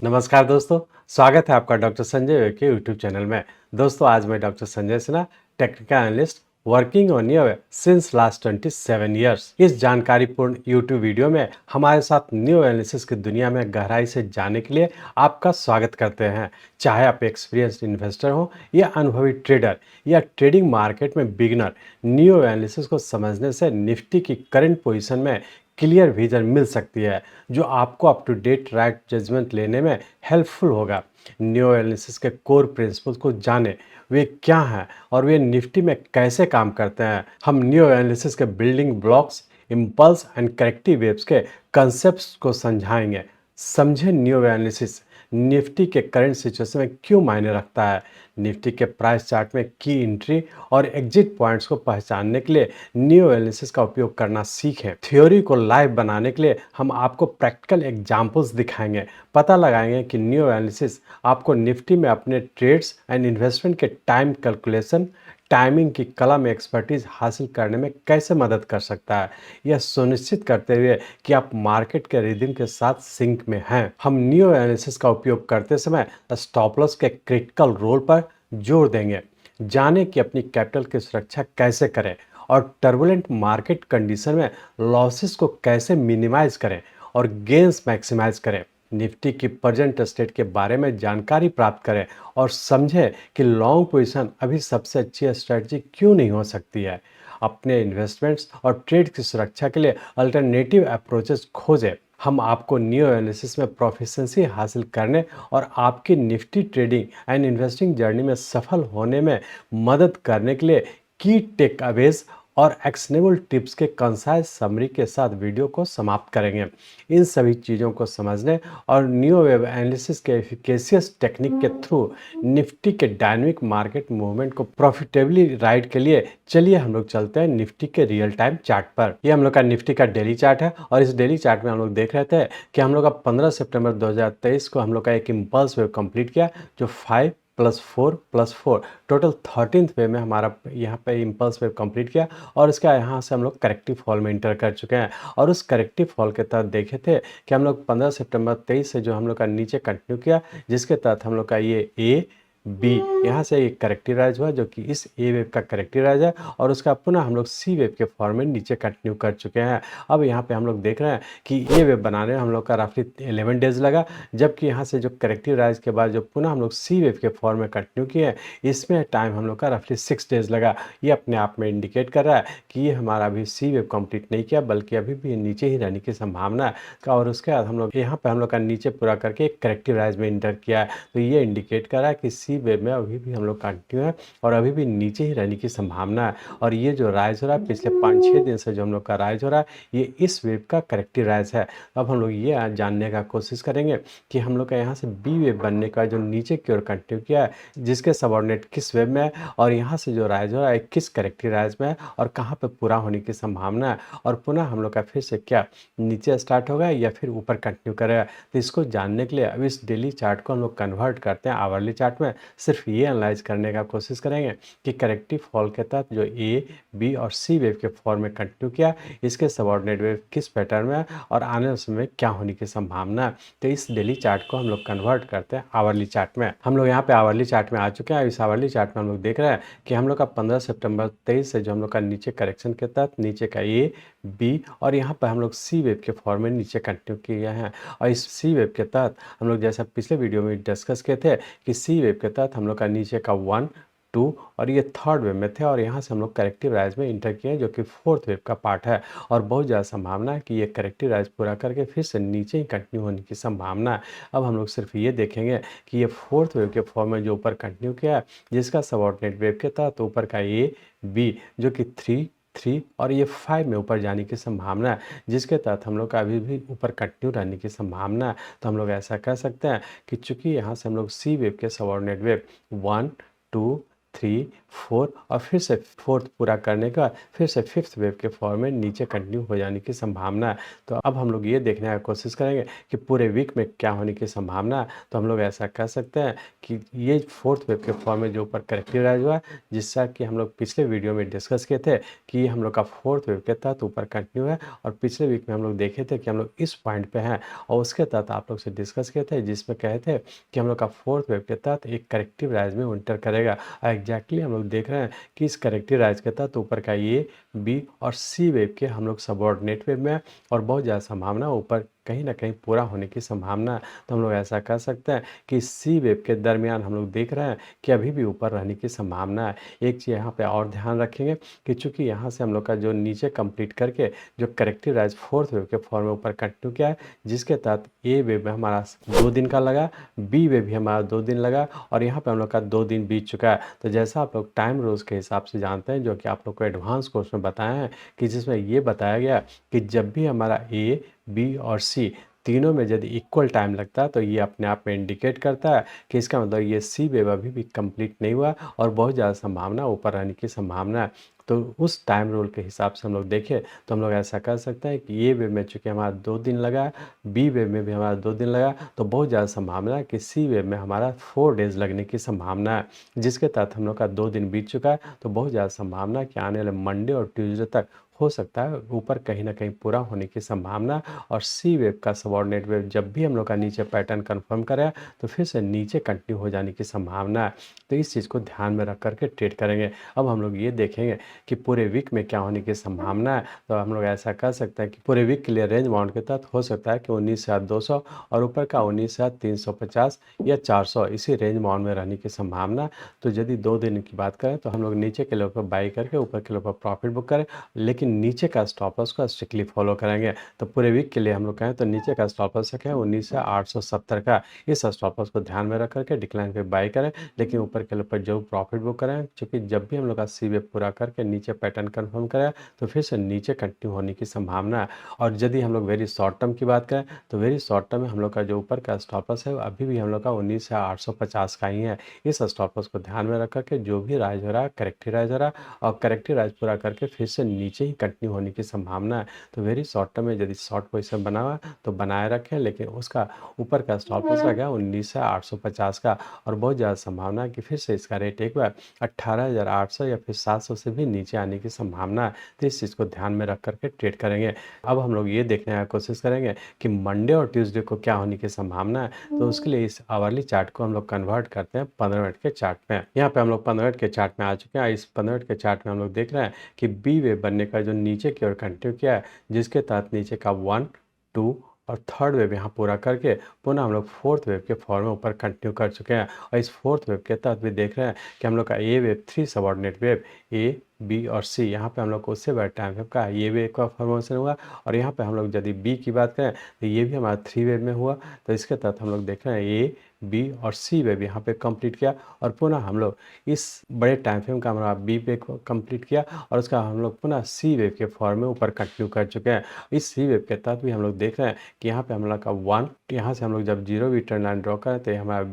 नमस्कार दोस्तों, स्वागत है आपका डॉक्टर संजय वैद्य के यूट्यूब चैनल में। दोस्तों आज मैं doctor Sanjay Sinha, technical analyst working on new since last 27 years. इस जानकारीपूर्ण यूट्यूब वीडियो में हमारे साथ न्यू एनालिसिस की दुनिया में गहराई से जानने के लिए आपका स्वागत करते हैं। चाहे आप एक्सपीरियंस्ड इन्वेस्टर हो या अनुभवी ट्रेडर या ट्रेडिंग मार्केट में बिगिनर, न्यू एनालिसिस को समझने से निफ्टी की करंट पोजीशन में क्लियर विजन मिल सकती है, जो आपको up to date right judgement लेने में हेल्पफुल होगा। न्यू एनालिसिस के कोर प्रिंसिपल्स को जाने, वे क्या हैं और वे निफ्टी में कैसे काम करते हैं। हम न्यू एनालिसिस के building blocks, impulse and corrective waves के कंसेप्ट्स को समझाएंगे। समझे न्यू एनालिसिस निफ्टी के करंट सिचुएशन में क्यों मायने रखता है। निफ्टी के प्राइस चार्ट में की एंट्री और एग्जिट पॉइंट्स को पहचानने के लिए न्यू एनालिसिस का उपयोग करना सीखें। थ्योरी को लाइव बनाने के लिए हम आपको प्रैक्टिकल एग्जांपल्स दिखाएंगे। पता लगाएंगे कि न्यू एनालिसिस आपको निफ्टी में अपने ट्रेड्स एंड इन्वेस्टमेंट के टाइम कैलकुलेशन, टाइमिंग की कला में एक्सपर्टीज हासिल करने में कैसे मदद कर सकता है, यह सुनिश्चित करते हुए कि आप मार्केट के रिदम के साथ सिंक में हैं। हम न्यू एनालिसिस का उपयोग करते समय स्टॉप लॉस के क्रिटिकल रोल पर जोर देंगे। जाने कि अपनी कैपिटल की सुरक्षा कैसे करें और टर्बुलेंट मार्केट कंडीशन में लॉसेस को कैसे मिनिमाइज करें और गेंस मैक्सिमाइज करें। निफ्टी की प्रेजेंट स्टेट के बारे में जानकारी प्राप्त करें और समझें कि लॉन्ग पोजीशन अभी सबसे अच्छी स्ट्रेटजी क्यों नहीं हो सकती है। अपने इन्वेस्टमेंट्स और ट्रेड की सुरक्षा के लिए अल्टरनेटिव अप्रोचेस खोजें। हम आपको न्यू एनालिसिस में प्रोफिशिएंसी हासिल करने और आपकी Nifty trading and investing journey में सफल होने में मदद करने के लिए की टेक अवेज और एक्शनेबल टिप्स के कंसाइज समरी के साथ वीडियो को समाप्त करेंगे। इन सभी चीज़ों को समझने और न्यू वेव एनालिसिस के एफिकेशियस टेक्निक के थ्रू निफ्टी के डायनेमिक मार्केट मूवमेंट को प्रॉफिटेबली राइड के लिए चलिए हम लोग चलते हैं निफ्टी के रियल टाइम चार्ट पर। ये हम लोग का निफ्टी का डेली चार्ट है और इस डेली चार्ट में हम लोग देख रहे थे कि हम लोग का 15 सितंबर 2023 को हम लोग का एक इम्पल्स वेव कंप्लीट किया, जो 5+4+4 टोटल 13th वे में हमारा यहाँ पे इम्पल्स वेव कंप्लीट किया और इसका यहाँ से हम लोग करेक्टिव फॉल में इंटर कर चुके हैं। और उस करेक्टिव फॉल के तहत देखे थे कि हम लोग 15 सितंबर 23 से जो हम लोग का नीचे कंटिन्यू किया, जिसके तहत हम लोग का ये ए बी यहाँ से एक करेक्टिव राइज हुआ, जो कि इस ए वेव का करेक्टिव राइज है और उसका पुनः हम लोग सी वेव के फॉर्म में नीचे कंटिन्यू कर चुके हैं। अब यहाँ पे हम लोग देख रहे हैं कि ए वेव बनाने में हम लोग का रफली 11 डेज लगा, जबकि यहाँ से जो करेक्टिव राइज के बाद जो पुनः हम लोग सी वेव के फॉर्म में कंटिन्यू किए, इसमें टाइम हम लोग का रफली 6 डेज लगा। ये अपने आप में इंडिकेट कर रहा है कि ये हमारा अभी सी वेव कंप्लीट नहीं किया, बल्कि अभी भी नीचे ही रहने की संभावना है। और उसके बाद हम लोग यहाँ पे हम लोग का नीचे पूरा करके एक करेक्टिव राइज में इंटर किया है, तो ये इंडिकेट कर रहा है कि सी वेव में अभी भी हम लोग कंटिन्यू है और अभी भी नीचे ही रहने की संभावना है। और ये जो राइज हो रहा है पिछले 5-6 दिन से जो हम लोग का राइज हो रहा है, ये इस वेव का करेक्टिव राइज है। अब हम लोग ये जानने का कोशिश करेंगे कि हम लोग का यहाँ से बी वेव बनने का जो नीचे की ओर कंटिन्यू किया है, जिसके सबऑर्डिनेट किस वेव में है और यहाँ से जो राइज हो रहा है किस करेक्टिव राइज में है और कहाँ पे पूरा होने की संभावना है, और पुनः हम लोग का फिर से क्या नीचे स्टार्ट होगा या फिर ऊपर कंटिन्यू करेगा। तो इसको जानने के लिए अब इस डेली चार्ट को हम लोग कन्वर्ट करते हैं आवरली चार्ट में। सिर्फ ये एनालाइज करने का कोशिश करेंगे कि करेक्टिव फॉल के तहत जो ए बी और सी वेव के फॉर्म में कंटिन्यू किया, इसके सबऑर्डिनेट वेव किस पैटर्न में है और आने वाले समय में क्या होने की संभावना है। तो इस डेली चार्ट को हम लोग कन्वर्ट करते हैं आवरली चार्ट में। हम लोग यहाँ पे आवरली चार्ट में आ चुके हैं। इस आवरली चार्ट में हम लोग देख रहे हैं कि हम लोग का 15 सितंबर 23 से जो हम लोग का नीचे करेक्शन के तहत नीचे का ए बी और यहाँ पर हम लोग सी वेव के फॉर्म में नीचे कंटिन्यू किए हैं। और इस सी वेव के तहत हम लोग जैसा पिछले वीडियो में डिस्कस किए थे कि सी वेव के तहत हम लोग का नीचे का 1, 2 और ये थर्ड वेव में थे और यहाँ से हम लोग करेक्टिव राइज में इंटर किए, जो कि फोर्थ वेव का पार्ट है। और बहुत ज़्यादा संभावना है कि ये करेक्टिव राइज पूरा करके फिर से नीचे ही कंटिन्यू होने की संभावना है। अब हम लोग सिर्फ ये देखेंगे कि ये फोर्थ वेव के फॉर्म में जो ऊपर कंटिन्यू किया है, जिसका सबऑर्डिनेट वेव के तहत ऊपर का ए बी जो कि 3 और ये 5 में ऊपर जाने की संभावना है, जिसके तहत हम लोग का अभी भी ऊपर कंटिन्यू रहने की संभावना है। तो हम लोग ऐसा कह सकते हैं कि चूंकि यहाँ से हम लोग सी वेव के सबऑर्डिनेट वेव 1, 2, 3, 4 और फिर से फोर्थ पूरा करने के बाद फिर से फिफ्थ वेव के फॉर्म में नीचे कंटिन्यू हो जाने की संभावना है। तो अब हम लोग ये देखने की कोशिश करेंगे कि पूरे वीक में क्या होने की संभावना है। तो हम लोग ऐसा कह सकते हैं कि ये फोर्थ वेव के फॉर्म में जो ऊपर करेक्टिव राइज हुआ, जिससा कि हम लोग पिछले वीडियो में डिस्कस किए थे कि ये हम लोग का फोर्थ वेव के तहत ऊपर कंटिन्यू है, और पिछले वीक में हम लोग देखे थे कि हम लोग इस पॉइंट पे हैं, और उसके तहत आप लोग से डिस्कस किए थे जिसमें कहे थे कि हम लोग का फोर्थ वेव के तहत एक करेक्टिव राइज में इंटर करेगा। और एग्जैक्टली हम लोग देख रहे हैं कि इस करेक्टिव राइज के तहत ऊपर का ए, बी और सी वेव के हम लोग सबऑर्डिनेट वेव में है, और बहुत ज़्यादा संभावना ऊपर कहीं ना कहीं पूरा होने की संभावना है। तो हम लोग ऐसा कह सकते हैं कि सी वेव के दरमियान हम लोग देख रहे हैं कि अभी भी ऊपर रहने की संभावना है। एक चीज़ यहाँ पे और ध्यान रखेंगे कि चूंकि यहाँ से हम लोग का जो नीचे कंप्लीट करके जो करेक्टिव राइज फोर्थ वेव के फॉर्म में ऊपर कंटिन्यू किया है, जिसके तहत ए वेव में हमारा 2 दिन का लगा, बी वेव भी हमारा 2 दिन लगा, और यहाँ पे हम लोग का 2 दिन बीत चुका है। तो जैसा आप लोग टाइम रोज के हिसाब से जानते हैं, जो कि आप लोग को एडवांस कोर्स में बताए हैं, कि जिसमें ये बताया गया कि जब भी हमारा ए, बी और सी तीनों में यदि इक्वल टाइम लगता है तो ये अपने आप में इंडिकेट करता है कि इसका मतलब ये सी वेव अभी भी कंप्लीट नहीं हुआ और बहुत ज़्यादा संभावना ऊपर रहने की संभावना है। तो उस टाइम रूल के हिसाब से हम लोग देखें तो हम लोग ऐसा कर सकते हैं कि ये वेव में चूँकि हमारा 2 दिन लगा, बी वेव में भी हमारा 2 दिन लगा, तो बहुत ज़्यादा संभावना है कि सी वेव में हमारा 4 डेज़ लगने की संभावना है, जिसके तहत हम लोग का 2 दिन बीत चुका है। तो बहुत ज़्यादा संभावना है कि आने वाले मंडे और ट्यूसडे तक हो सकता है ऊपर कहीं ना कहीं पूरा होने की संभावना। और सी वेव का सबऑर्डिनेट वेव जब भी हम लोग का नीचे पैटर्न कंफर्म करे तो फिर से नीचे कंटिन्यू हो जाने की संभावना है। तो इस चीज़ को ध्यान में रख करके ट्रेड करेंगे। अब हम लोग ये देखेंगे कि पूरे वीक में क्या होने की संभावना है। तो हम लोग ऐसा कर सकते हैं कि पूरे वीक के लिए रेंज बाउंड के तहत हो सकता है कि 19,200 और ऊपर का 19,350 या 400 इसी रेंज बाउंड में रहने की संभावना। तो यदि 2 दिन की बात करें तो हम लोग नीचे के लेवल पर बाई करके ऊपर के लेवल पर प्रॉफिट बुक करें, लेकिन नीचे का स्टॉप लॉस को स्ट्रिक्टली फॉलो करेंगे। तो पूरे वीक के लिए हम लोग कहें तो नीचे का स्टॉप लॉस है 19,870 का। इस स्टॉप लॉस को ध्यान में रख करके डिक्लाइन पे बाई करें, लेकिन ऊपर के लेवल पर जरूर प्रॉफिट बुक करें, क्योंकि जब भी हम लोग का सी वेव पूरा करके नीचे पैटर्न कंफर्म करें तो फिर से नीचे कंटिन्यू होने की संभावना है। और यदि हम लोग वेरी शॉर्ट टर्म की बात करें तो वेरी शॉर्ट टर्म में हम लोग का जो ऊपर का स्टॉप लॉस है अभी भी हम लोग का 19,850 का ही है। इस स्टॉप लॉस को ध्यान में रख करके जो भी राइज हो रहा है करेक्टिव राइज हो रहा है, और करेक्टिव राइज पूरा करके फिर से नीचे ही कंटिन्यू होने की संभावना है। तो वेरी शॉर्ट टर्म में यदि शॉर्ट पोजीशन बना हुआ तो बनाए रखें, लेकिन उसका ऊपर का स्टॉप लॉस लगा 19,850 का, और बहुत ज़्यादा संभावना है कि फिर से इसका रेट एक बार 18,800 या फिर 700 से भी नीचे आने की संभावना है। तो इस चीज़ को ध्यान में रख करके ट्रेड करेंगे। अब हम लोग ये देखने की कोशिश करेंगे कि मंडे और ट्यूसडे को क्या होने की संभावना है। तो उसके लिए इस आवरली चार्ट को हम लोग कन्वर्ट करते हैं 15 मिनट के चार्ट में। यहाँ पे हम लोग 15 मिनट के चार्ट में आ चुके हैं। इस 15 मिनट के चार्ट में हम लोग देख रहे हैं कि बी वेव बनने का जो नीचे की ओर कंटिन्यू किया है, जिसके तहत नीचे का 1, 2 और थर्ड वेव यहाँ पूरा करके पुनः हम लोग फोर्थ वेव के फॉर्म में ऊपर कंटिन्यू कर चुके हैं। और इस फोर्थ वेव के तहत भी देख रहे हैं कि हम लोग का ए वेव 3 सबऑर्डिनेट वेव ए, बी और सी, यहाँ पे हम लोग को उससे बड़ा टाइम वेव का ये वेव का फॉर्मेशन हुआ। और यहाँ पे हम लोग यदि बी की बात करें तो ये भी हमारा 3 वेव में हुआ। तो इसके तहत हम लोग देख रहे हैं ए, बी और सी वेव यहाँ पे कंप्लीट किया, और पुनः हम लोग इस बड़े टाइम फ्रेम का हमारा बी वेव को कंप्लीट किया, और उसका हम लोग पुनः सी वेव के फॉर्म में ऊपर कंटिन्यू कर चुके हैं। इस सी वेव के तहत भी हम लोग देख रहे हैं कि यहाँ पे हम लोग का 1, यहाँ से हम लोग जब जीरो भी ट्रेंड लाइन ड्रॉ करें तो ये हमारा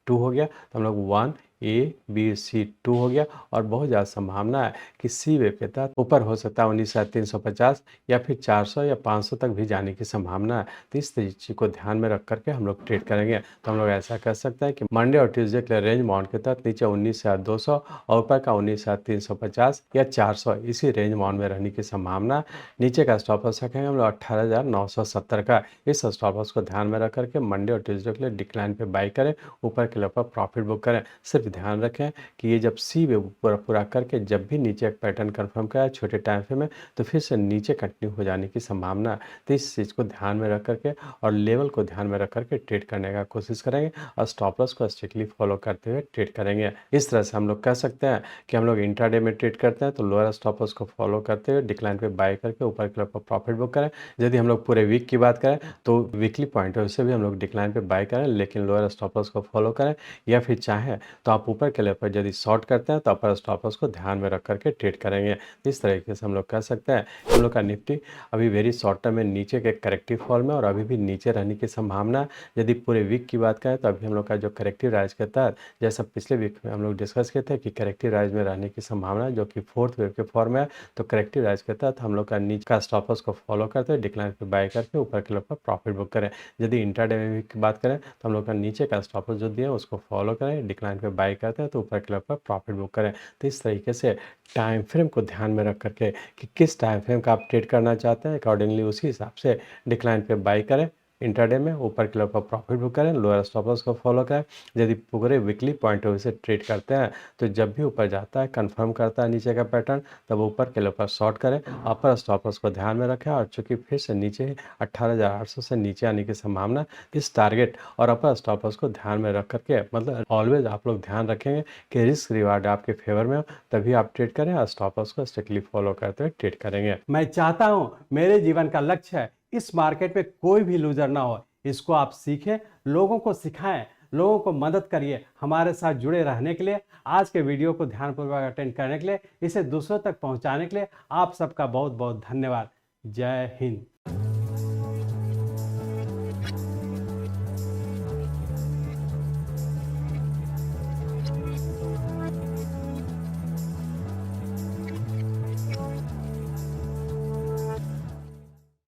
2 हो गया, तो हम लोग 1 ए, बी, सी 2 हो गया। और बहुत ज़्यादा संभावना है कि सी वेव के तहत ऊपर हो सकता है 19,350 या फिर 400 या 500 तक भी जाने की संभावना है। तो इस चीज़ को ध्यान में रख करके हम लोग ट्रेड करेंगे। तो हम लोग ऐसा कर सकते हैं कि मंडे और ट्यूसडे के लिए रेंज बाउंड के तहत नीचे 19,200 और ऊपर का 19,350 या 400 इसी रेंज बाउंड में रहने की संभावना। नीचे का स्टॉप लॉस रखेंगे हम लोग 18,970 का। इस स्टॉप लॉस को ध्यान में रख करके मंडे और ट्यूसडे के लिए डिक्लाइन पे बाई करें, ऊपर के लेवल पर प्रॉफिट बुक करें। सिर्फ ध्यान रखें कि ये जब सी वेव पूरा करके जब भी नीचे एक पैटर्न कंफर्म करा छोटे टाइम फ्रेम में तो फिर से नीचे कंटिन्यू हो जाने की संभावना। तो इस चीज़ को ध्यान में रख करके और लेवल को ध्यान में रख करके ट्रेड करने का कोशिश करेंगे, और स्टॉप लॉस को स्ट्रिक्टली फॉलो करते हुए ट्रेड करेंगे। इस तरह से हम लोग कह सकते हैं कि हम लोग इंट्राडे में ट्रेड करते हैं तो लोअर स्टॉप लॉस को फॉलो करते हुए डिक्लाइन पे बाय करके ऊपर के लेवल पर प्रॉफिट बुक करें। यदि हम लोग पूरे वीक की बात करें तो वीकली पॉइंट ऑफ व्यू से भी हम लोग डिक्लाइन पे बाय करें, लेकिन लोअर स्टॉप लॉस को फॉलो करें, या फिर चाहें तो आप आप ऊपर के लेवल पर यदि शॉर्ट करते हैं तो अपर स्टॉप लॉस को ध्यान में रख करके ट्रेड करेंगे। इस तरीके से हम लोग कह सकते हैं हम लोग का निफ्टी अभी वेरी शॉर्ट टर्म में नीचे के करेक्टिव फॉल में और अभी भी नीचे रहने की संभावना। यदि पूरे वीक की बात करें तो अभी हम लोग का जो करेक्टिव राइज के तहत, जैसा पिछले वीक में हम लोग डिस्कस किए थे कि करेक्टिव राइज में रहने की संभावना जो कि फोर्थ वेव के फॉर्म में है, तो करेक्टिव राइज के तहत हम लोग का नीचे का स्टॉप लॉस को फॉलो करते हुए डिक्लाइन पे बाय करके ऊपर के लेवल पर प्रॉफिट बुक करें। यदि इंट्राडे में की बात करें तो हम लोग का नीचे का स्टॉप लॉस जो दिए उसको फॉलो करें, डिक्लाइन पे बाय करते हैं तो ऊपर के लेवल पर प्रॉफिट बुक करें। तो इस तरीके से टाइम फ्रेम को ध्यान में रख करके कि किस टाइम फ्रेम का आप ट्रेड करना चाहते हैं, अकॉर्डिंगली उसी हिसाब से डिक्लाइन पे बाय करें, इंट्राडे में ऊपर के लेवल पर प्रॉफिट बुक करें, लोअर स्टॉप लॉस को फॉलो करें। यदि पूरे वीकली पॉइंट ऑफ व्यू से ट्रेड करते हैं तो जब भी ऊपर जाता है, कंफर्म करता है नीचे का पैटर्न, तब ऊपर के लेवल पर शॉर्ट करें, अपर स्टॉप लॉस को ध्यान में रखें। और चूंकि फिर से नीचे 18,800 से नीचे आने की संभावना, इस टारगेट और अपर स्टॉप लॉस को ध्यान में रख करके, मतलब ऑलवेज आप लोग ध्यान रखेंगे कि रिस्क रिवार्ड आपके फेवर में हो, तभी आप ट्रेड करें और स्टॉप लॉस को स्ट्रिक्टली फॉलो करते हुए ट्रेड करेंगे। मैं चाहता हूं मेरे जीवन का लक्ष्य है इस मार्केट में कोई भी लूजर ना हो। इसको आप सीखें, लोगों को सिखाएं, लोगों को मदद करिए। हमारे साथ जुड़े रहने के लिए, आज के वीडियो को ध्यानपूर्वक अटेंड करने के लिए, इसे दूसरों तक पहुंचाने के लिए आप सबका बहुत बहुत धन्यवाद। जय हिंद।